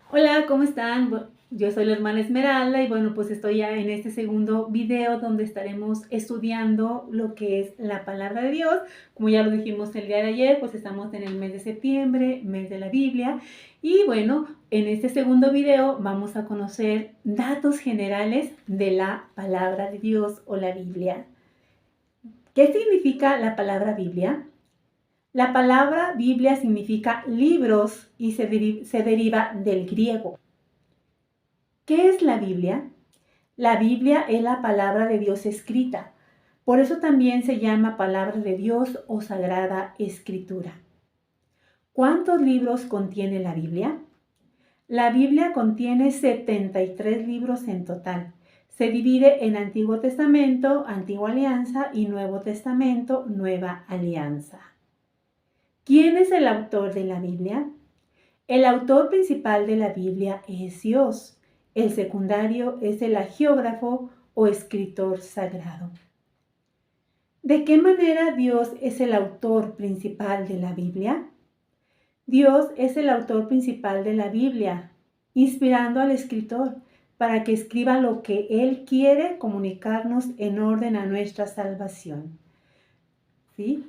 Hola, ¿cómo están? Yo soy la hermana Esmeralda y bueno, pues estoy ya en este segundo video donde estaremos estudiando lo que es la palabra de Dios. Como ya lo dijimos el día de ayer, pues estamos en el mes de septiembre, mes de la Biblia. Y bueno, en este segundo video vamos a conocer datos generales de la palabra de Dios o la Biblia. ¿Qué significa la palabra Biblia? La palabra Biblia significa libros y se deriva del griego. ¿Qué es la Biblia? La Biblia es la palabra de Dios escrita. Por eso también se llama palabra de Dios o sagrada escritura. ¿Cuántos libros contiene la Biblia? La Biblia contiene 73 libros en total. Se divide en Antiguo Testamento, Antigua Alianza y Nuevo Testamento, Nueva Alianza. ¿Quién es el autor de la Biblia? El autor principal de la Biblia es Dios. El secundario es el hagiógrafo o escritor sagrado. ¿De qué manera Dios es el autor principal de la Biblia? Dios es el autor principal de la Biblia, inspirando al escritor para que escriba lo que Él quiere comunicarnos en orden a nuestra salvación. ¿Sí?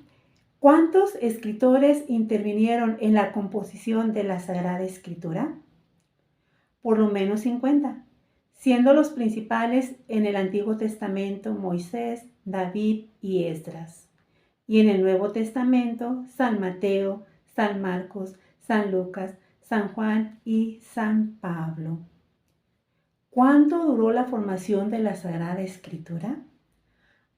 ¿Cuántos escritores intervinieron en la composición de la Sagrada Escritura? Por lo menos 50, siendo los principales en el Antiguo Testamento Moisés, David y Esdras, y en el Nuevo Testamento San Mateo, San Marcos, San Lucas, San Juan y San Pablo. ¿Cuánto duró la formación de la Sagrada Escritura?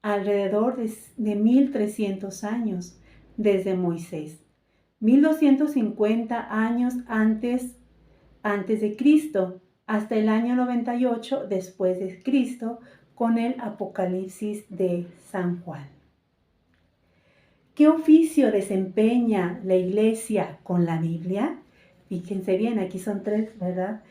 Alrededor de 1300 años desde Moisés, 1250 años antes de Cristo, hasta el año 98 después de Cristo, con el Apocalipsis de San Juan. ¿Qué oficio desempeña la Iglesia con la Biblia? Fíjense bien, aquí son 3, ¿verdad?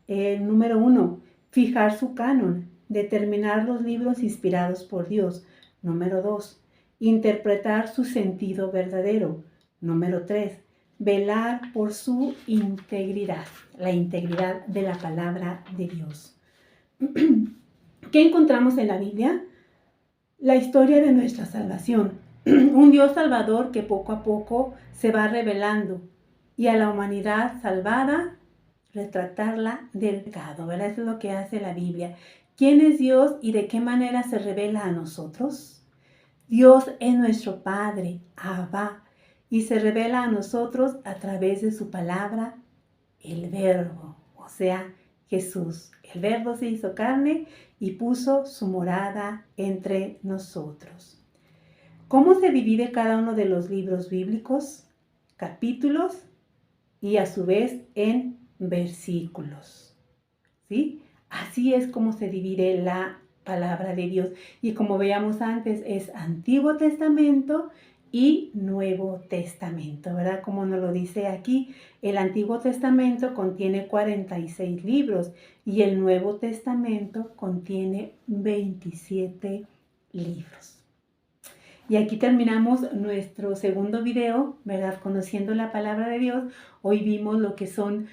Número 1, fijar su canon, determinar los libros inspirados por Dios. Número 2, interpretar su sentido verdadero. Número 3, velar por su integridad, la integridad de la palabra de Dios. ¿Qué encontramos en la Biblia? La historia de nuestra salvación. Un Dios salvador que poco a poco se va revelando y a la humanidad salvada retratarla del pecado, ¿verdad? Eso es lo que hace la Biblia. ¿Quién es Dios y de qué manera se revela a nosotros? Dios es nuestro Padre, Abba, y se revela a nosotros a través de su palabra, el Verbo, o sea, Jesús. El Verbo se hizo carne y puso su morada entre nosotros. ¿Cómo se divide cada uno de los libros bíblicos? Capítulos y a su vez en versículos. ¿Sí? Así es como se divide la palabra de Dios. Y como veíamos antes, es Antiguo Testamento y Nuevo Testamento, ¿verdad? Como nos lo dice aquí, el Antiguo Testamento contiene 46 libros y el Nuevo Testamento contiene 27 libros. Y aquí terminamos nuestro segundo video, ¿verdad? Conociendo la palabra de Dios. Hoy vimos lo que son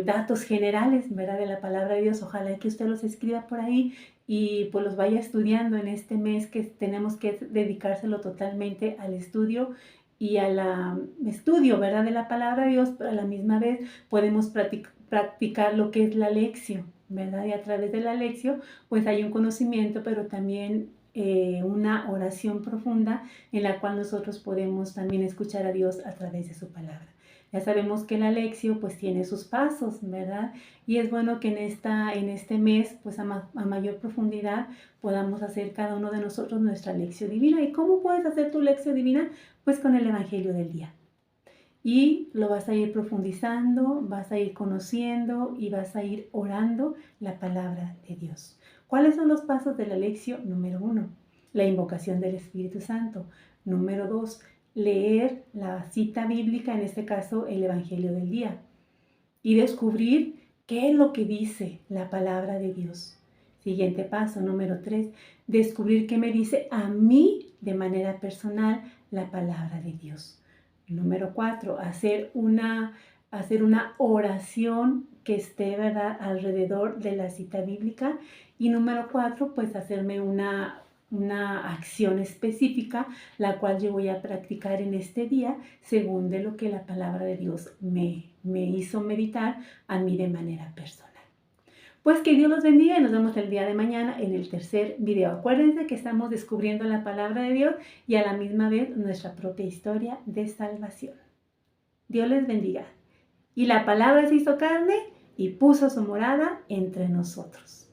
datos generales, ¿verdad? De la palabra de Dios. Ojalá que usted los escriba por ahí y pues los vaya estudiando en este mes que tenemos que dedicárselo totalmente al estudio y al estudio, ¿verdad? De la palabra de Dios, pero a la misma vez podemos practicar lo que es la lección, ¿verdad? Y a través de la lección pues hay un conocimiento, pero también una oración profunda en la cual nosotros podemos también escuchar a Dios a través de su palabra. Ya sabemos que la lección pues tiene sus pasos, ¿verdad? Y es bueno que en este mes pues a mayor profundidad podamos hacer cada uno de nosotros nuestra lección divina. ¿Y cómo puedes hacer tu lección divina? Pues con el Evangelio del día. Y lo vas a ir profundizando, vas a ir conociendo y vas a ir orando la palabra de Dios. ¿Cuáles son los pasos de la lección? Número 1, la invocación del Espíritu Santo. Número 2, leer la cita bíblica, en este caso el Evangelio del día. Y descubrir qué es lo que dice la palabra de Dios. Siguiente paso, número 3, descubrir qué me dice a mí de manera personal la palabra de Dios. Número 4, hacer una hacer una oración que esté, ¿verdad?, alrededor de la cita bíblica. Y número 4, pues hacerme una acción específica, la cual yo voy a practicar en este día, según de lo que la palabra de Dios me hizo meditar a mí de manera personal. Pues que Dios los bendiga y nos vemos el día de mañana en el tercer video. Acuérdense que estamos descubriendo la palabra de Dios y a la misma vez nuestra propia historia de salvación. Dios les bendiga. Y la palabra se hizo carne y puso su morada entre nosotros.